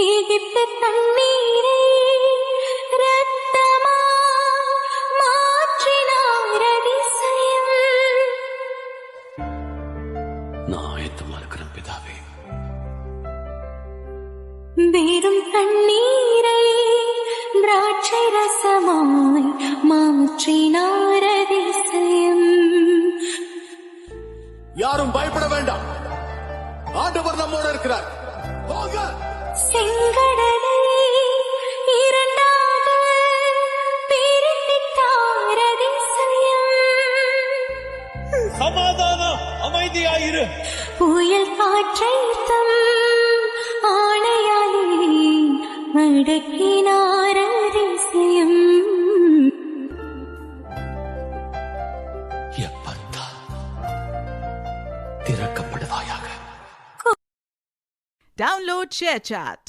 எகிப்து தண்ணீரை ரத்தமா மாற்றினார் அதிசயம். நான் ஆயத்தமா இருக்கிறேன் பிதாவே. வெறும் தண்ணீரை திராட்சை ரசமாய் மாற்றினார் அதிசயம். யாரும் பயப்பட வேண்டாம், ஆண்டவர் நம்மோடு இருக்கிறார். போங்க. செங்கடலை இரண்டாக பிரித்திட்டார் அதிசயம். சமாதானம், அமைதியாயிரு. புயல் காற்றை தம் ஆணையாலே அடக்கினார் அதிசயம். எப்பத்தா திறக்கப்படுவாயாக. Download ShareChat.